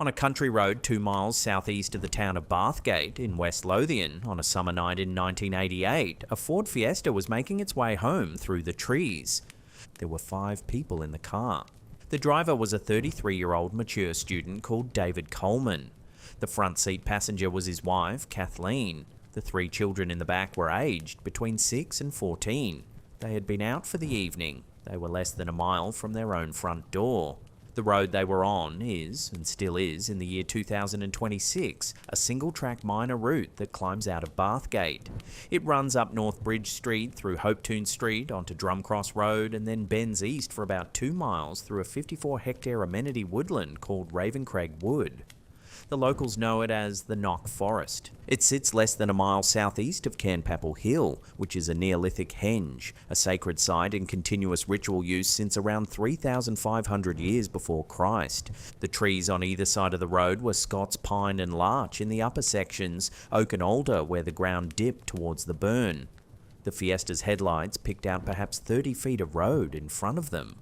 On a country road 2 miles southeast of the town of Bathgate in West Lothian, on a summer night in 1988, a Ford Fiesta was making its way home through the trees. There were 5 people in the car. The driver was a 33-year-old mature student called David Coleman. The front seat passenger was his wife, Kathleen. The 3 children in the back were aged between 6 and 14. They had been out for the evening. They were less than a mile from their own front door. The road they were on is, and still is in the year 2026, a single-track minor route that climbs out of Bathgate. It runs up North Bridge Street through Hopetoun Street onto Drumcross Road and then bends east for about 2 miles through a 54-hectare amenity woodland called Ravencraig Wood. The locals know it as the Knock Forest. It sits less than a mile southeast of Bathgate Hills, which is a Neolithic henge, a sacred site in continuous ritual use since around 3,500 years before Christ. The trees on either side of the road were Scots pine and larch in the upper sections, oak and alder where the ground dipped towards the burn. The Fiesta's headlights picked out perhaps 30 feet of road in front of them.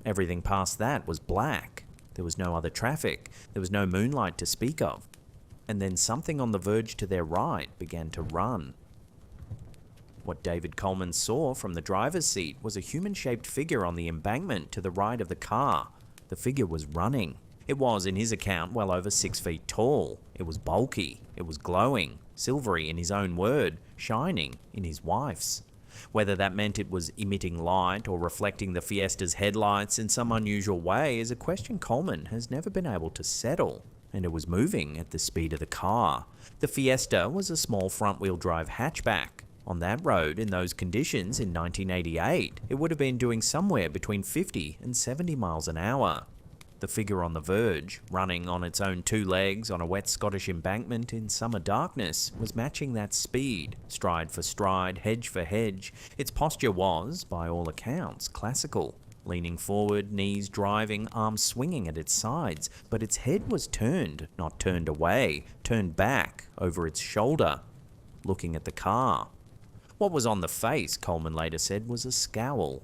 Everything past that was black. There was no other traffic. There was no moonlight to speak of. And then something on the verge to their right began to run. What David Coleman saw from the driver's seat was a human-shaped figure on the embankment to the right of the car. The figure was running. It was, in his account, well over 6 feet tall. It was bulky. It was glowing, silvery in his own word, shining in his wife's. Whether that meant it was emitting light or reflecting the Fiesta's headlights in some unusual way is a question Coleman has never been able to settle, and it was moving at the speed of the car. The Fiesta was a small front-wheel drive hatchback. On that road, in those conditions in 1988, it would have been doing somewhere between 50 and 70 miles an hour. The figure on the verge, running on its own 2 legs on a wet Scottish embankment in summer darkness, was matching that speed, stride for stride, hedge for hedge. Its posture was, by all accounts, classical, leaning forward, knees driving, arms swinging at its sides, but its head was turned, not turned away, turned back, over its shoulder, looking at the car. What was on the face, Coleman later said, was a scowl.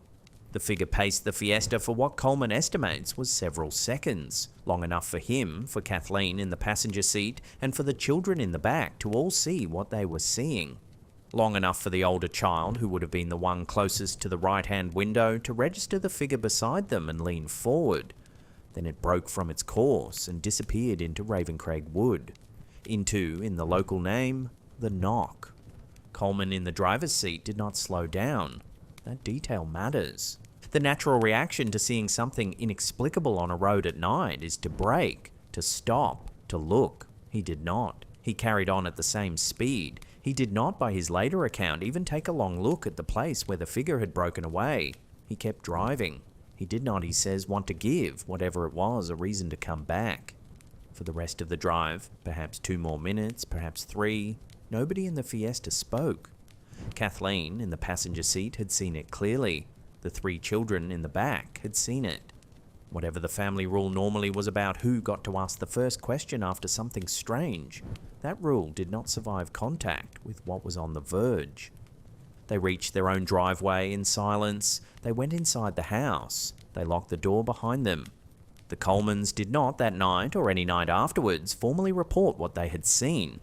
The figure paced the Fiesta for what Coleman estimates was several seconds, long enough for him, for Kathleen in the passenger seat, and for the children in the back to all see what they were seeing. Long enough for the older child, who would have been the one closest to the right-hand window, to register the figure beside them and lean forward. Then it broke from its course and disappeared into Ravencraig Wood. Into, in the local name, the Knock. Coleman in the driver's seat did not slow down. That detail matters. The natural reaction to seeing something inexplicable on a road at night is to brake, to stop, to look. He did not. He carried on at the same speed. He did not, by his later account, even take a long look at the place where the figure had broken away. He kept driving. He did not, he says, want to give, whatever it was, a reason to come back. For the rest of the drive, perhaps 2 more minutes, perhaps 3, nobody in the Fiesta spoke. Kathleen, in the passenger seat, had seen it clearly. The 3 children in the back had seen it. Whatever the family rule normally was about who got to ask the first question after something strange, that rule did not survive contact with what was on the verge. They reached their own driveway in silence. They went inside the house. They locked the door behind them. The Colemans did not that night, or any night afterwards, formally report what they had seen.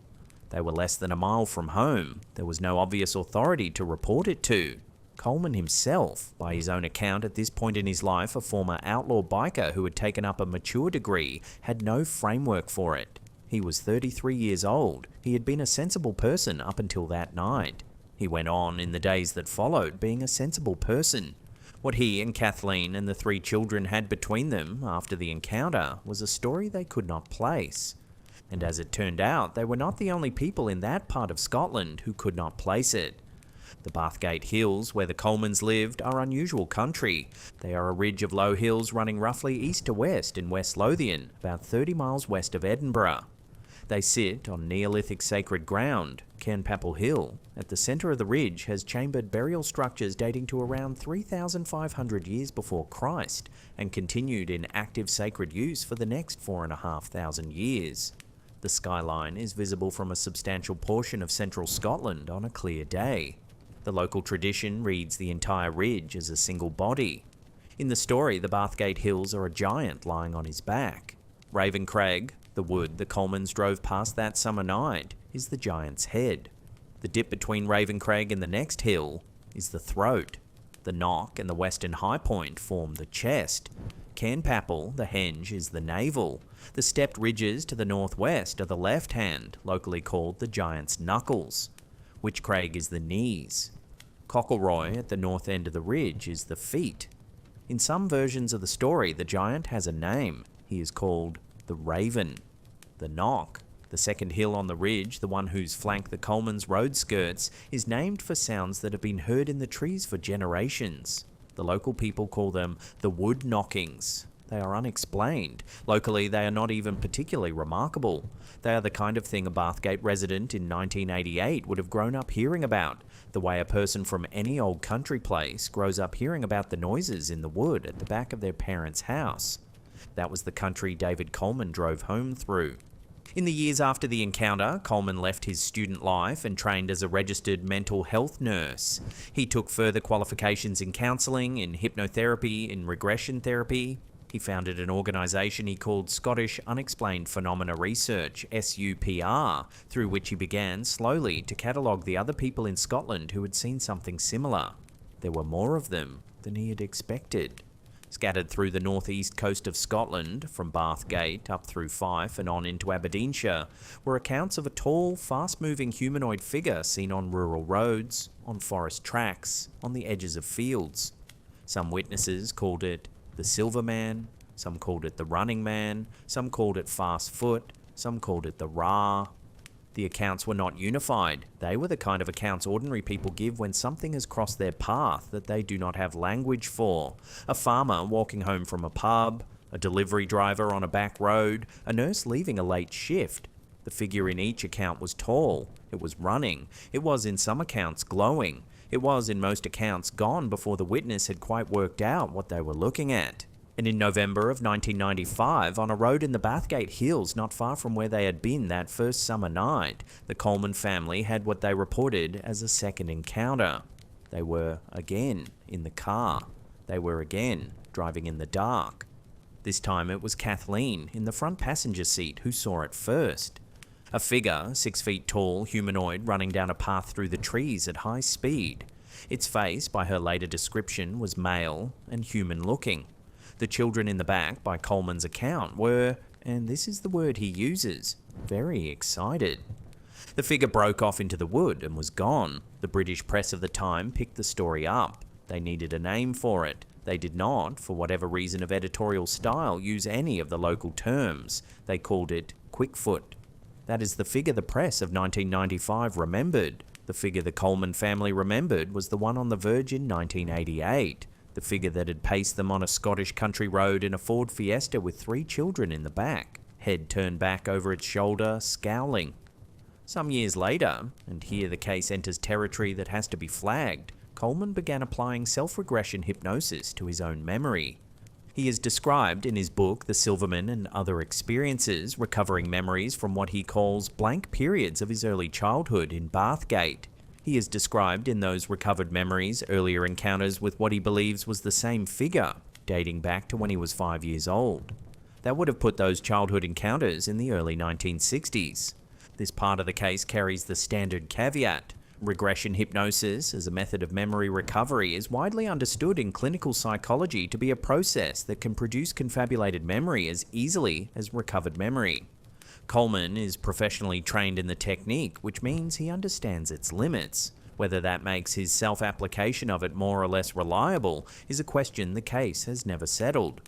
They were less than a mile from home. There was no obvious authority to report it to. Coleman himself, by his own account at this point in his life a former outlaw biker who had taken up a mature degree, had no framework for it. He was 33 years old. He had been a sensible person up until that night. He went on in the days that followed being a sensible person. What he and Kathleen and the 3 children had between them after the encounter was a story they could not place. And as it turned out, they were not the only people in that part of Scotland who could not place it. The Bathgate Hills, where the Colemans lived, are unusual country. They are a ridge of low hills running roughly east to west in West Lothian, about 30 miles west of Edinburgh. They sit on Neolithic sacred ground. Bathgate Hills, at the centre of the ridge, has chambered burial structures dating to around 3,500 years before Christ, and continued in active sacred use for the next 4,500 years. The skyline is visible from a substantial portion of central Scotland on a clear day. The local tradition reads the entire ridge as a single body. In the story, the Bathgate Hills are a giant lying on his back. Ravencraig, The wood the Colemans drove past that summer night is the Giant's Head. The dip between Ravencraig and the next hill is the throat. The Knock and the Western High Point form the chest. Cairnpapple, the henge, is the navel. The stepped ridges to the northwest are the left hand, locally called the Giant's Knuckles. Witchcraig is the knees. Cockleroy at the north end of the ridge is the feet. In some versions of the story, the giant has a name. He is called the Raven. The Knock, the second hill on the ridge, the one whose flank the Colemans' road skirts, is named for sounds that have been heard in the trees for generations. The local people call them the wood knockings. They are unexplained. Locally, they are not even particularly remarkable. They are the kind of thing a Bathgate resident in 1988 would have grown up hearing about, the way a person from any old country place grows up hearing about the noises in the wood at the back of their parents' house. That was the country David Coleman drove home through. In the years after the encounter, Coleman left his student life and trained as a registered mental health nurse. He took further qualifications in counselling, in hypnotherapy, in regression therapy. He founded an organisation he called Scottish Unexplained Phenomena Research, SUPR, through which he began slowly to catalogue the other people in Scotland who had seen something similar. There were more of them than he had expected. Scattered through the northeast coast of Scotland, from Bathgate up through Fife and on into Aberdeenshire, were accounts of a tall, fast-moving humanoid figure seen on rural roads, on forest tracks, on the edges of fields. Some witnesses called it the Silver Man, some called it the Running Man, some called it Fast Foot, some called it the Raah. The accounts were not unified. They were the kind of accounts ordinary people give when something has crossed their path that they do not have language for. A farmer walking home from a pub, a delivery driver on a back road, a nurse leaving a late shift. The figure in each account was tall. It was running. It was in some accounts glowing. It was in most accounts gone before the witness had quite worked out what they were looking at. And in November of 1995, on a road in the Bathgate Hills not far from where they had been that first summer night, the Coleman family had what they reported as a second encounter. They were again in the car. They were again driving in the dark. This time it was Kathleen in the front passenger seat who saw it first. A figure, 6 feet tall, humanoid, running down a path through the trees at high speed. Its face, by her later description, was male and human-looking. The children in the back, by Coleman's account, were, and this is the word he uses, very excited. The figure broke off into the wood and was gone. The British press of the time picked the story up. They needed a name for it. They did not, for whatever reason of editorial style, use any of the local terms. They called it Quickfoot. That is the figure the press of 1995 remembered. The figure the Coleman family remembered was the one on the verge in 1988. The figure that had paced them on a Scottish country road in a Ford Fiesta with 3 children in the back, head turned back over its shoulder, scowling. Some years later, and here the case enters territory that has to be flagged, Coleman began applying self-regression hypnosis to his own memory. He is described in his book The Silverman and Other Experiences, recovering memories from what he calls blank periods of his early childhood in Bathgate. He is described in those recovered memories earlier encounters with what he believes was the same figure, dating back to when he was 5 years old. That would have put those childhood encounters in the early 1960s. This part of the case carries the standard caveat. Regression hypnosis as a method of memory recovery is widely understood in clinical psychology to be a process that can produce confabulated memory as easily as recovered memory. Coleman is professionally trained in the technique, which means he understands its limits. Whether that makes his self-application of it more or less reliable is a question the case has never settled.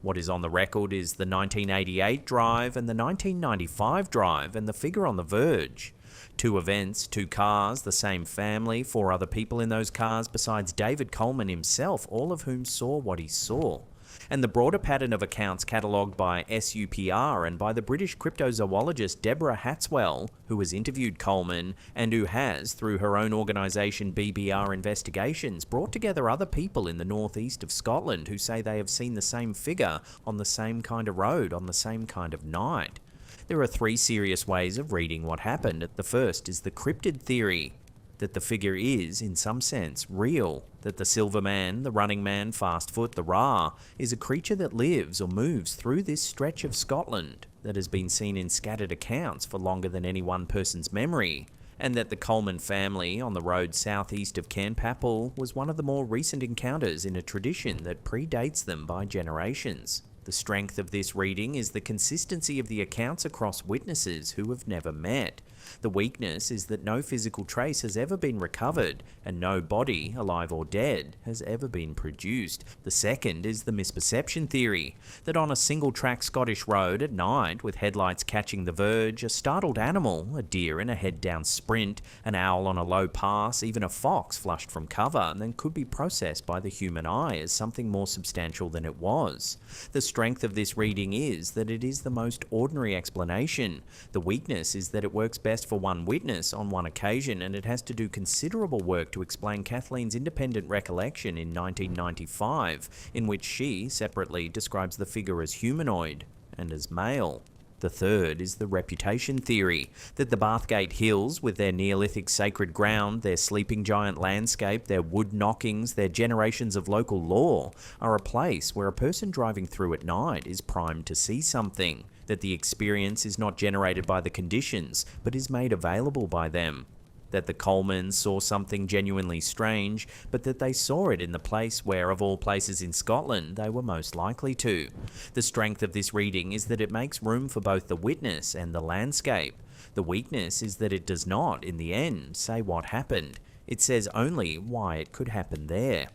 What is on the record is the 1988 drive and the 1995 drive and the figure on the verge. 2 events, 2 cars, the same family, 4 other people in those cars besides David Coleman himself, all of whom saw what he saw. And the broader pattern of accounts catalogued by SUPR and by the British cryptozoologist Deborah Hatswell, who has interviewed Coleman and who has, through her own organisation BBR Investigations, brought together other people in the northeast of Scotland who say they have seen the same figure on the same kind of road on the same kind of night. There are 3 serious ways of reading what happened. The first is the cryptid theory. that the figure is, in some sense, real, that the Silver Man, the Running Man, Fastfoot, the Raah, is a creature that lives or moves through this stretch of Scotland that has been seen in scattered accounts for longer than any one person's memory, and that the Coleman family on the road southeast of Cairnpapel was one of the more recent encounters in a tradition that predates them by generations. The strength of this reading is the consistency of the accounts across witnesses who have never met. The weakness is that no physical trace has ever been recovered, and no body, alive or dead, has ever been produced. The second is the misperception theory, that on a single-track Scottish road at night, with headlights catching the verge, a startled animal, a deer in a head-down sprint, an owl on a low pass, even a fox flushed from cover, then could be processed by the human eye as something more substantial than it was. The strength of this reading is that it is the most ordinary explanation. The weakness is that it works best for one witness on one occasion, and it has to do considerable work to explain Kathleen's independent recollection in 1995, in which she, separately, describes the figure as humanoid and as male. The third is the reputation theory, that the Bathgate Hills, with their Neolithic sacred ground, their sleeping giant landscape, their wood knockings, their generations of local lore, are a place where a person driving through at night is primed to see something, that the experience is not generated by the conditions, but is made available by them. That the Colemans saw something genuinely strange, but that they saw it in the place where, of all places in Scotland, they were most likely to. The strength of this reading is that it makes room for both the witness and the landscape. The weakness is that it does not, in the end, say what happened. It says only why it could happen there.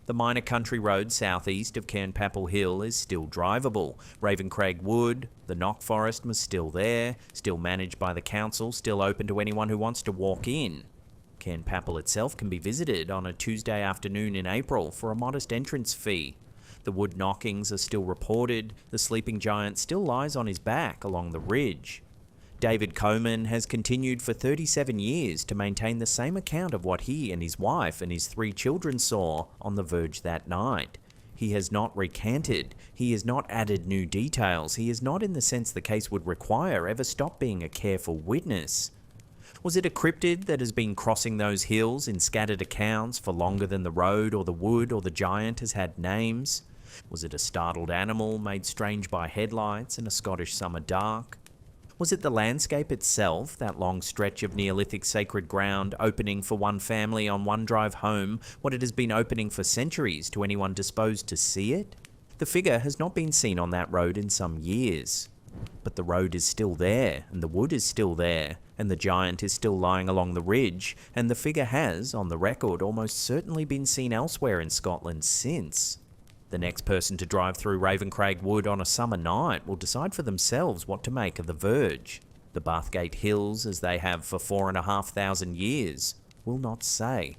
The minor country road southeast of Cairnpapel Hill is still drivable. Ravencraig Wood, the Knock Forest was still there, still managed by the council, still open to anyone who wants to walk in. Cairnpapel itself can be visited on a Tuesday afternoon in April for a modest entrance fee. The wood knockings are still reported, the sleeping giant still lies on his back along the ridge. David Coleman has continued for 37 years to maintain the same account of what he and his wife and his 3 children saw on the verge that night. He has not recanted, he has not added new details, he has not, in the sense the case would require, ever stopped being a careful witness. Was it a cryptid that has been crossing those hills in scattered accounts for longer than the road or the wood or the giant has had names? Was it a startled animal made strange by headlights in a Scottish summer dark? Was it the landscape itself, that long stretch of Neolithic sacred ground, opening for one family on one drive home what it has been opening for centuries to anyone disposed to see it? The figure has not been seen on that road in some years. But the road is still there, and the wood is still there, and the giant is still lying along the ridge, and the figure has, on the record, almost certainly been seen elsewhere in Scotland since. The next person to drive through Ravencraig Wood on a summer night will decide for themselves what to make of the verge. The Bathgate Hills, as they have for 4,500 years, will not say.